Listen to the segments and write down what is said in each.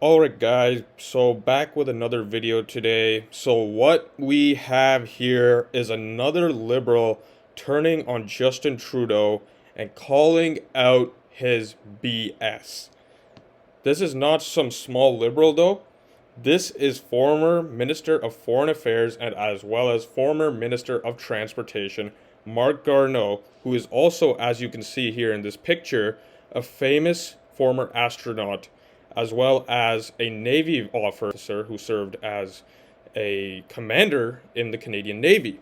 Alright guys, so back with another video today. So what we have here is another liberal turning on Justin Trudeau and calling out his BS. This is not some small liberal though. This is former Minister of Foreign Affairs and as well as former Minister of Transportation, Marc Garneau, who is also, as you can see here in this picture, a famous former astronaut, as well as a Navy officer who served as a commander in the Canadian Navy.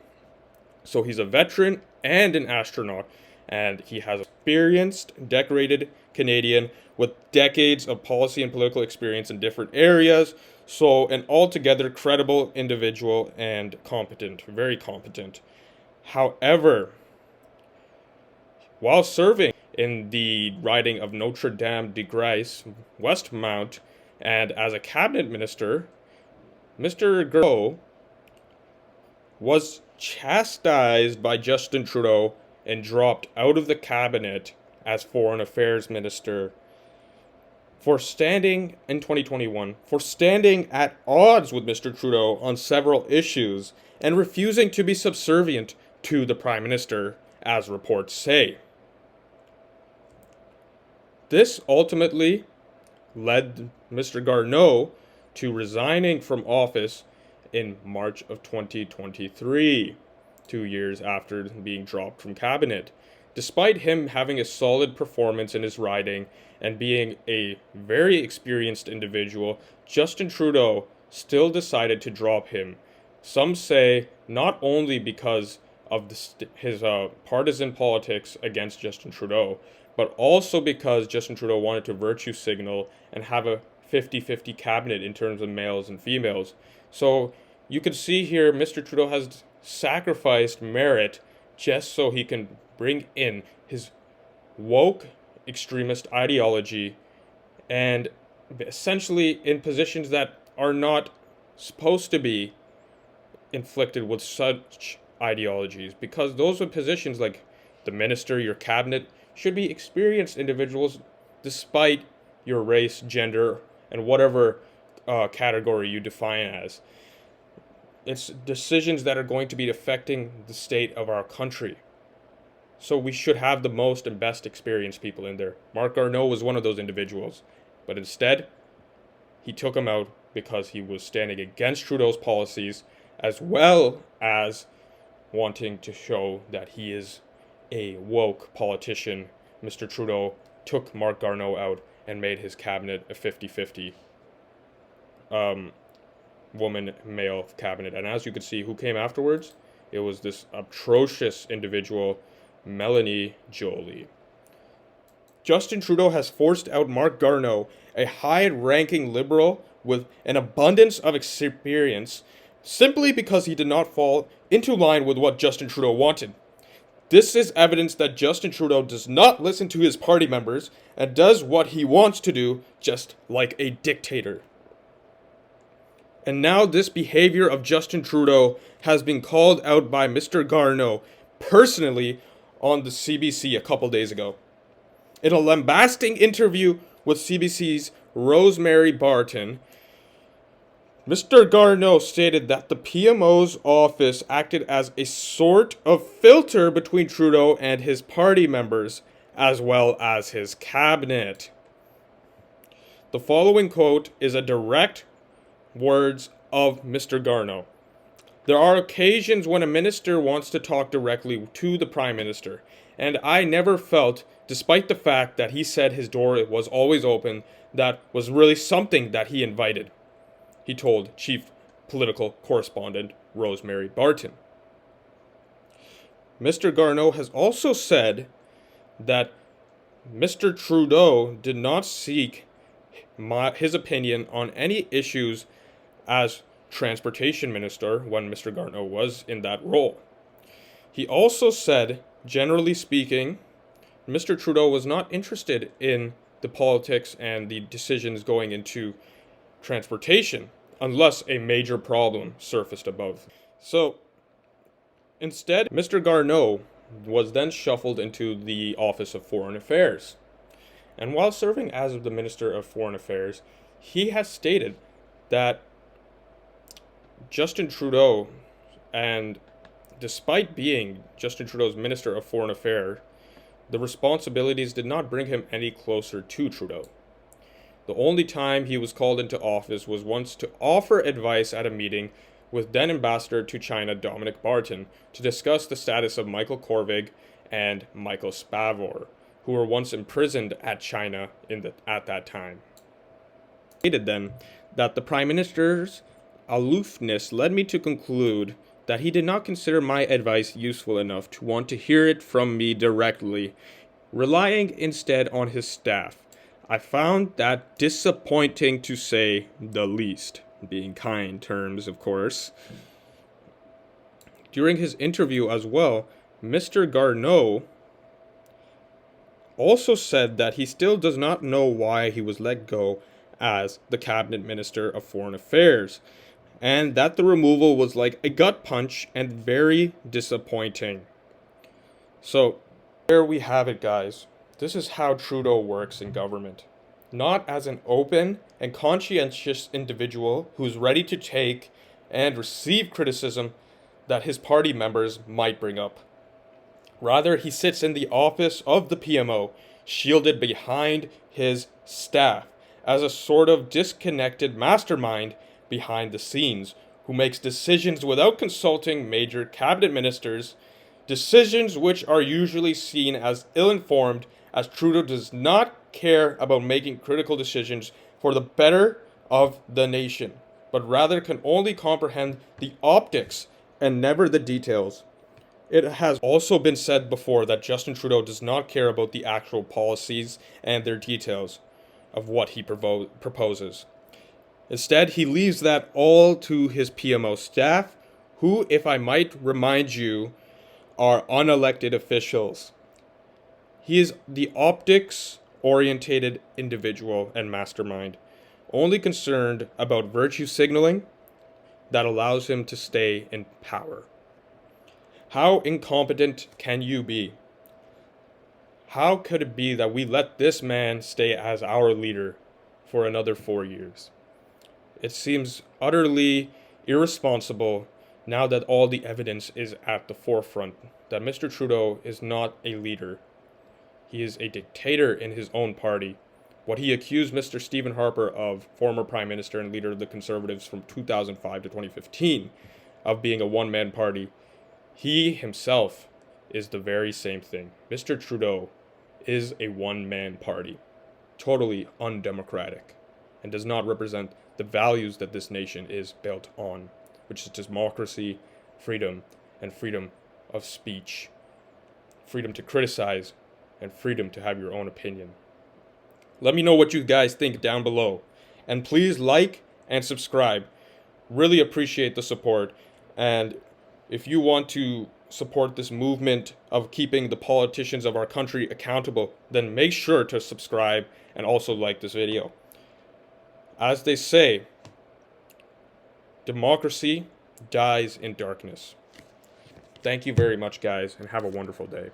So he's a veteran and an astronaut, and he has experienced, decorated Canadian with decades of policy and political experience in different areas. So an altogether credible individual and competent, very competent. However, while serving in the riding of Notre Dame de Grâce, Westmount, and as a cabinet minister, Mr. Garneau was chastised by Justin Trudeau and dropped out of the cabinet as foreign affairs minister for standing in 2021, for standing at odds with Mr. Trudeau on several issues and refusing to be subservient to the prime minister, as reports say. This ultimately led Mr. Garneau to resigning from office in March of 2023, 2 years after being dropped from cabinet. Despite him having a solid performance in his riding and being a very experienced individual, Justin Trudeau still decided to drop him. Some say not only because of his partisan politics against Justin Trudeau, but also because Justin Trudeau wanted to virtue signal and have a 50-50 cabinet in terms of males and females. So you can see here Mr. Trudeau has sacrificed merit just so he can bring in his woke extremist ideology and essentially in positions that are not supposed to be inflicted with such ideologies, because those are positions like the minister, your cabinet, should be experienced individuals despite your race, gender, and whatever category you define as. It's decisions that are going to be affecting the state of our country. So we should have the most and best experienced people in there. Marc Garneau was one of those individuals, but instead, he took him out because he was standing against Trudeau's policies, as well as wanting to show that he is a woke politician. Mr. Trudeau took Marc Garneau out and made his cabinet a 50-50 woman-male cabinet. And as you can see, who came afterwards? It was this atrocious individual, Melanie Joly. Justin Trudeau has forced out Marc Garneau, a high-ranking liberal with an abundance of experience, simply because he did not fall into line with what Justin Trudeau wanted. This is evidence that Justin Trudeau does not listen to his party members and does what he wants to do, just like a dictator. And now this behavior of Justin Trudeau has been called out by Mr. Garneau personally on the CBC a couple days ago. In a lambasting interview with CBC's Rosemary Barton, Mr. Garneau stated that the PMO's office acted as a sort of filter between Trudeau and his party members, as well as his cabinet. The following quote is a direct words of Mr. Garneau. There are occasions when a minister wants to talk directly to the Prime Minister, and I never felt, despite the fact that he said his door was always open, that was really something that he invited, he told Chief Political Correspondent Rosemary Barton. Mr. Garneau has also said that Mr. Trudeau did not seek his opinion on any issues as transportation minister when Mr. Garneau was in that role. He also said, generally speaking, Mr. Trudeau was not interested in the politics and the decisions going into transportation unless a major problem surfaced above. So instead, Mr. Garneau was then shuffled into the Office of Foreign Affairs. And while serving as the Minister of Foreign Affairs, he has stated that Justin Trudeau, and despite being Justin Trudeau's Minister of Foreign Affairs, the responsibilities did not bring him any closer to Trudeau. The only time he was called into office was once to offer advice at a meeting with then Ambassador to China Dominic Barton to discuss the status of Michael Korvig and Michael Spavor, who were once imprisoned at China at that time. Stated then that the Prime Minister's aloofness led me to conclude that he did not consider my advice useful enough to want to hear it from me directly, relying instead on his staff. I found that disappointing, to say the least, being kind terms, of course. During his interview as well, Mr. Garneau also said that he still does not know why he was let go as the Cabinet Minister of Foreign Affairs, and that the removal was like a gut punch and very disappointing. So, there we have it, guys. This is how Trudeau works in government. Not as an open and conscientious individual who's ready to take and receive criticism that his party members might bring up. Rather, he sits in the office of the PMO, shielded behind his staff, as a sort of disconnected mastermind behind the scenes, who makes decisions without consulting major cabinet ministers, decisions which are usually seen as ill-informed, as Trudeau does not care about making critical decisions for the better of the nation, but rather can only comprehend the optics and never the details. It has also been said before that Justin Trudeau does not care about the actual policies and their details of what he proposes. Instead, he leaves that all to his PMO staff, who, if I might remind you, are unelected officials. He is the optics-orientated individual and mastermind, only concerned about virtue signaling that allows him to stay in power. How incompetent can you be? How could it be that we let this man stay as our leader for another 4 years? It seems utterly irresponsible now that all the evidence is at the forefront that Mr. Trudeau is not a leader. He is a dictator in his own party. What he accused Mr. Stephen Harper of, former Prime Minister and leader of the Conservatives from 2005 to 2015, of being a one-man party, he himself is the very same thing. Mr. Trudeau is a one-man party, totally undemocratic, and does not represent the values that this nation is built on, which is democracy, freedom, and freedom of speech, freedom to criticize, and freedom to have your own opinion. Let me know what you guys think down below, and please like and subscribe. Really appreciate the support, and if you want to support this movement of keeping the politicians of our country accountable, then make sure to subscribe and also like this video. As they say, democracy dies in darkness. Thank you very much, guys, and have a wonderful day.